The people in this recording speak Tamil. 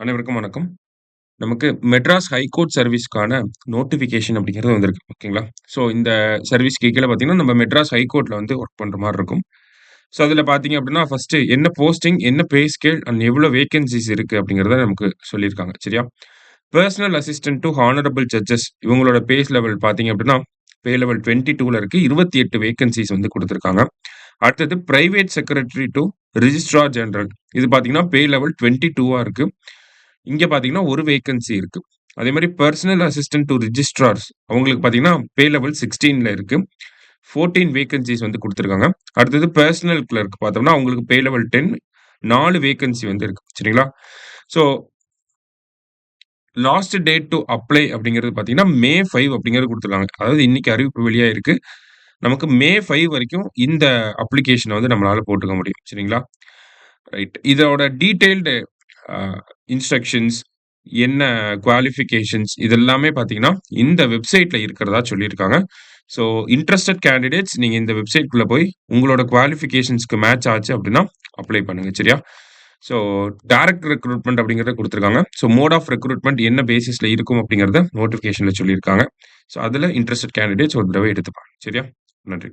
அனைவருக்கும் வணக்கம். நமக்கு மெட்ராஸ் ஹைகோர்ட் சர்வீஸ்க்கான நோட்டிஃபிகேஷன் அப்படிங்கிறது வந்திருக்கு. ஓகேங்களா? ஸோ இந்த சர்வீஸ்க்கு கீழ பார்த்தீங்கன்னா, நம்ம மெட்ராஸ் ஹைகோர்ட்ல வந்து ஒர்க் பண்ற மாரி இருக்கும். ஸோ அதில பார்த்தீங்க அப்படின்னா, ஃபர்ஸ்ட்டு என்ன போஸ்டிங், என்ன பே ஸ்கேல் அண்ட் எவ்வளோ வேக்கன்ஸீஸ் இருக்கு அப்படிங்கிறத நமக்கு சொல்லியிருக்காங்க. சரியா? Personal assistant to honourable judges இவங்களோட பேஸ் லெவல் பார்த்தீங்க அப்படின்னா, பே லெவல் 22ல இருக்கு. 28 வேக்கன்ஸீஸ் வந்து குடுத்துருக்காங்க. அடுத்தது private secretary to registrar general. இது பார்த்தீங்கன்னா, பே லெவல் 22ஆ இருக்கு. இங்க பார்த்தீங்கன்னா, ஒரு வேக்கன்சி இருக்கு. அதே மாரி பெர்சனல் அசிஸ்டன்ட் டூ ரிஜிஸ்ட்ரார்ஸ் அவங்களுக்கு பார்த்தீங்கன்னா, பே லெவல் 16ல இருக்கு. 14 வேக்கன்ஸீஸ் வந்து குடுத்துருக்காங்க. அடுத்தது பெர்சனல் கிளர்க் பார்த்தோம்னா, அவங்களுக்கு பே லெவல் 10 4 வேக்கன்சி வந்து இருக்கு. சரிங்களா? So last date to apply அப்படிங்கிறது பார்த்தீங்கன்னா, மே 5 அப்படிங்கிறது குடுத்துருக்காங்க. அதாவது இன்னைக்கு அறிவிப்பு வெளியாயிருக்கு. நமக்கு மே 5 வரைக்கும் இந்த அப்ளிகேஷன வந்து நம்மளால போட்டுக்க முடியும். சரிங்களா? ரைட். இதோட டீட்டெயில்டு அ இன்ஸ்ட்ரக்ஷன்ஸ், என்ன குவாலிஃபிகேஷன்ஸ் இது எல்லாமே பார்த்தீங்கன்னா, இந்த வெப்சைட்ல இருக்கிறதா சொல்லியிருக்காங்க. ஸோ இன்ட்ரஸ்டட் கேண்டிடேட்ஸ் நீங்க இந்த வெப்சைட்குள்ள போய் உங்களோட குவாலிஃபிகேஷன்ஸ்க்கு மேட்ச் ஆச்சு அப்படின்னா, அப்ளை பண்ணுங்க. சரியா? ஸோ டைரக்ட் ரெக்ரூட்மென்ட் அப்படிங்கிறத குடுத்துருக்காங்க. ஸோ மோட் ஆஃப் ரெக்ரூட்மென்ட் என்ன பேசிஸ்ல இருக்கும் அப்படிங்கிறத நோட்டிஃபிகேஷன்ல சொல்லியிருக்காங்க. ஸோ அதுல இன்ட்ரஸ்டட் கேண்டிடேட்ஸ் ஒரு தடவை எடுத்து பாருங்க. சரியா? நன்றி.